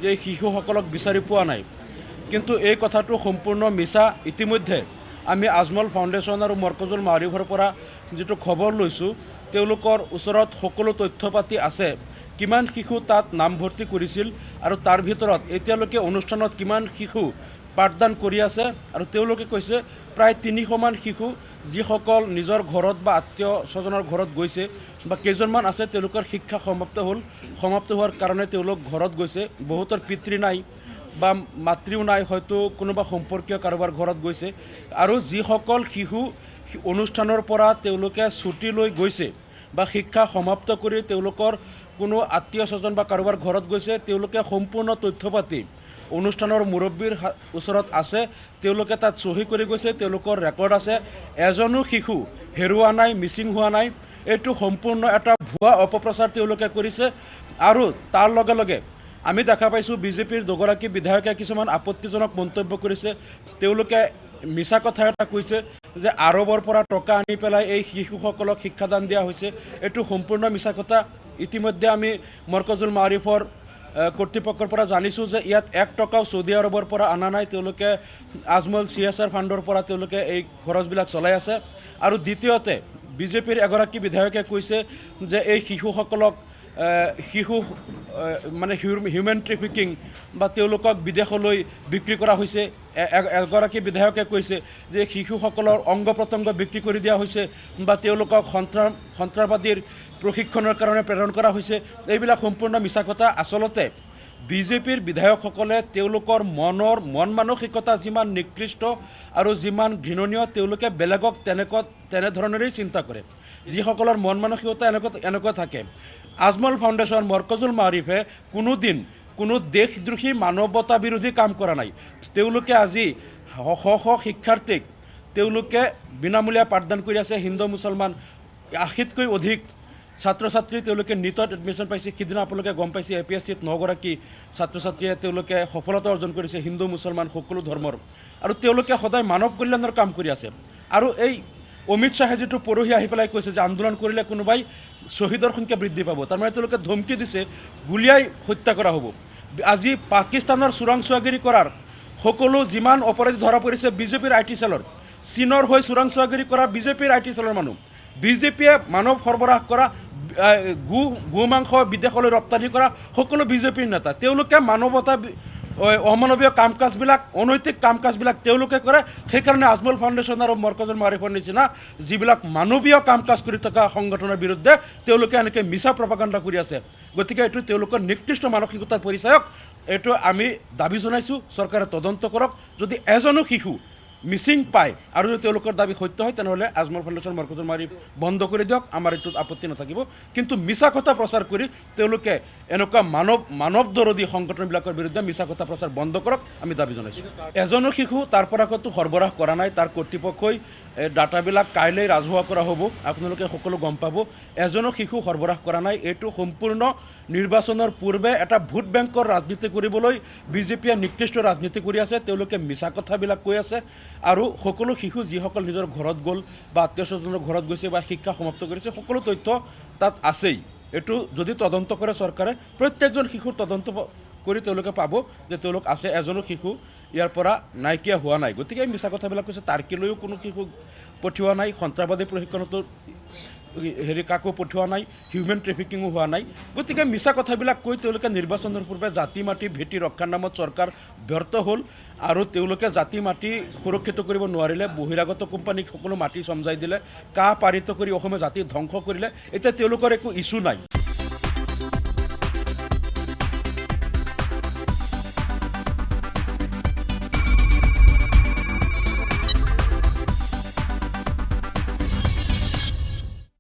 যে শিশুসকলক বিচাৰি পোৱা নাই, কিন্তু এই কথাটো সম্পূৰ্ণ মিছা। ইতিমধ্যে আমি আজমল ফাউণ্ডেশ্যন আৰু মৰকজুল মাৰিফৰ পৰা যিটো খবৰ লৈছোঁ, তেওঁলোকৰ ওচৰত সকলো তথ্য পাতি আছে, কিমান শিশু তাত নামভৰ্তি কৰিছিল আৰু তাৰ ভিতৰত এতিয়ালৈকে অনুষ্ঠানত কিমান শিশু পাঠদান কৰি আছে। আৰু তেওঁলোকে কৈছে প্ৰায় 300মান শিশু যিসকল নিজৰ ঘৰত বা আত্মীয় স্বজনৰ ঘৰত গৈছে বা কেইজনমান আছে তেওঁলোকৰ শিক্ষা সমাপ্ত হোৱাৰ কাৰণে তেওঁলোক ঘৰত গৈছে। বহুতৰ পিতৃ নাই বা মাতৃও নাই, হয়তো কোনোবা সম্পৰ্কীয় কাৰোবাৰ ঘৰত গৈছে। আৰু যিসকল শিশু অনুষ্ঠানৰ পৰা তেওঁলোকে ছুটি লৈ গৈছে বা শিক্ষা সমাপ্ত কৰি তেওঁলোকৰ কোনো আত্মীয় স্বজন বা কাৰোবাৰ ঘৰত গৈছে, তেওঁলোকে সম্পূৰ্ণ তথ্য পাতি অনুষ্ঠানৰ মুৰব্বীৰ ওচৰত আছে। তেওঁলোকে তাত চহী কৰি গৈছে, তেওঁলোকৰ ৰেকৰ্ড আছে। এজনো শিশু হেৰুৱা নাই, মিচিং হোৱা নাই। এইটো সম্পূৰ্ণ এটা ভুৱা অপপ্ৰচাৰ তেওঁলোকে কৰিছে। আৰু তাৰ লগে লগে আমি দেখা পাইছোঁ বিজেপিৰ দুগৰাকী বিধায়কে কিছুমান আপত্তিজনক মন্তব্য কৰিছে। তেওঁলোকে মিছা কথা এটা কৈছে যে আৰবৰ পৰা টকা আনি পেলাই এই শিশুসকলক শিক্ষাদান দিয়া হৈছে। এইটো সম্পূৰ্ণ মিছা কথা। ইতিমধ্যে আমি মৰকজুল মাৰিফৰ কৰ্তৃপক্ষৰ পৰা জানিছোঁ যে ইয়াত 1 টকাও চৌদি আৰবৰ পৰা অনা নাই। তেওঁলোকে আজমল CSR ফাণ্ডৰ পৰা তেওঁলোকে এই খৰচবিলাক চলাই আছে। আৰু দ্বিতীয়তে বিজেপিৰ এগৰাকী বিধায়কে কৈছে যে এই শিশুসকলক মানে হিউমেন ট্ৰেফিকিং বা তেওঁলোকক বিদেশলৈ বিক্ৰী কৰা হৈছে। এগৰাকী বিধায়কে কৈছে যে শিশুসকলৰ অংগ প্ৰত্যংগ বিক্ৰী কৰি দিয়া হৈছে বা তেওঁলোকক সন্ত্ৰাসবাদীৰ প্ৰশিক্ষণৰ কাৰণে প্ৰেৰণ কৰা হৈছে। এইবিলাক সম্পূৰ্ণ মিছা কথা। আচলতে বিজেপিৰ বিধায়কসকলে তেওঁলোকৰ মন মানসিকতা যিমান নিকৃষ্ট আৰু যিমান ঘৃণনীয়, তেওঁলোকে বেলেগক তেনেধৰণেৰেই চিন্তা কৰে। যিসকলৰ মন মানসিকতা এনেকুৱা থাকে। আজমল ফাউণ্ডেশ্যন, মৰকজুল মাৰিফে কোনো দেশদ্ৰোহী মানৱতা বিৰোধী কাম কৰা নাই। তেওঁলোকে আজি শ শিক্ষাৰ্থীক তেওঁলোকে বিনামূলীয়া পাঠদান কৰি আছে। হিন্দু মুছলমান 80তকৈ অধিক ছাত্ৰ ছাত্ৰী তেওঁলোকে নীটত এডমিশ্যন পাইছে। সিদিনা আপোনালোকে গম পাইছে APSCত 9গৰাকী ছাত্ৰ ছাত্ৰীয়ে তেওঁলোকে সফলতা অৰ্জন কৰিছে, হিন্দু মুছলমান সকলো ধৰ্মৰ। আৰু তেওঁলোকে সদায় মানৱ কল্যাণৰ কাম কৰি আছে। আৰু এই অমিত শ্বাহে যিটো পৰহি আহি পেলাই কৈছে যে আন্দোলন কৰিলে কোনোবাই শ্বহীদৰ সংখ্যা বৃদ্ধি পাব, তাৰমানে তেওঁলোকে ধমকি দিছে গুলীয়াই হত্যা কৰা হ'ব। আজি পাকিস্তানৰ চোৰাংচোৱাগিৰি কৰাৰ সকলো যিমান অপৰাধী ধৰা পৰিছে বিজেপিৰ IT চেলৰ, চীনৰ হৈ চোৰাংচোৱাগিৰি কৰা বিজেপিৰ IT চেলৰ মানুহ, বিজেপিয়ে মানৱ সৰবৰাহ কৰা, গো মাংস বিদেশলৈ ৰপ্তানি কৰা সকলো বিজেপিৰ নেতা। তেওঁলোকে অমানৱীয় কাম কাজবিলাক, অনৈতিক কাম কাজবিলাক তেওঁলোকে কৰে। সেইকাৰণে আজমল ফাউণ্ডেশ্যন আৰু মৰকজুল মাৰিফৰ নিচিনা যিবিলাক মানৱীয় কাম কাজ কৰি থকা সংগঠনৰ বিৰুদ্ধে তেওঁলোকে এনেকৈ মিছা প্ৰপাগাণ্ডা কৰি আছে। গতিকে এইটো তেওঁলোকৰ নিকৃষ্ট মানসিকতাৰ পৰিচায়ক। এইটো আমি দাবী জনাইছোঁ চৰকাৰে তদন্ত কৰক। যদি এজনো শিশু মিচিং পায় আৰু যদি তেওঁলোকৰ দাবী সত্য হয়, তেনেহ'লে আজমল ফাউণ্ডেশ্যন মৰকজুল মাৰিফ বন্ধ কৰি দিয়ক, আমাৰ এইটোত আপত্তি নাথাকিব। কিন্তু মিছা কথা প্ৰচাৰ কৰি তেওঁলোকে এনেকুৱা মানৱ দৰদী সংগঠনবিলাকৰ বিৰুদ্ধে মিছা কথা প্ৰচাৰ বন্ধ কৰক, আমি দাবী জনাইছোঁ। এজনো শিশু তাৰ পৰা ক'তো সৰবৰাহ কৰা নাই। তাৰ কৰ্তৃপক্ষই ডাটাবিলাক কাইলৈ ৰাজহুৱা কৰা হ'ব, আপোনালোকে সকলো গম পাব। এজনো শিশু সৰবৰাহ কৰা নাই। এইটো সম্পূৰ্ণ নিৰ্বাচনৰ পূৰ্বে এটা ভোট বেংকৰ ৰাজনীতি কৰিবলৈ বিজেপিয়ে নিকৃষ্ট ৰাজনীতি কৰি আছে। তেওঁলোকে মিছা কথাবিলাক কৈ আছে। আৰু সকলো শিশু যিসকল নিজৰ ঘৰত গ'ল বা আত্মীয় স্বজনৰ ঘৰত গৈছে বা শিক্ষা সমাপ্ত কৰিছে, সকলো তথ্য তাত আছেই। এইটো যদি তদন্ত কৰে চৰকাৰে, প্ৰত্যেকজন শিশুৰ তদন্ত কৰি তেওঁলোকে পাব যে তেওঁলোক আছে। এজনো শিশু ইয়াৰ পৰা নাইকিয়া হোৱা নাই। গতিকে এই মিছা কথাবিলাক কৈছে। টাৰ্কিলৈও কোনো শিশু পঠিওৱা নাই, সন্ত্ৰাসবাদী প্ৰশিক্ষণতো কাকো পঠিওৱা নাই, হিউমেন ট্ৰেফিকিঙো হোৱা নাই। গতিকে মিছা কথাবিলাক কৈ তেওঁলোকে নিৰ্বাচনৰ পূৰ্বে জাতি মাটি ভেটি ৰক্ষাৰ নামত চৰকাৰ ব্যৰ্থ হ'ল। আৰু তেওঁলোকে জাতি মাটি সুৰক্ষিত কৰিব নোৱাৰিলে, বহিৰাগত কোম্পানীক সকলো মাটি চমজাই দিলে, পাৰিত কৰি অসমীয়া জাতি ধ্বংস কৰিলে। এতিয়া তেওঁলোকৰ একো ইছ্যু নাই।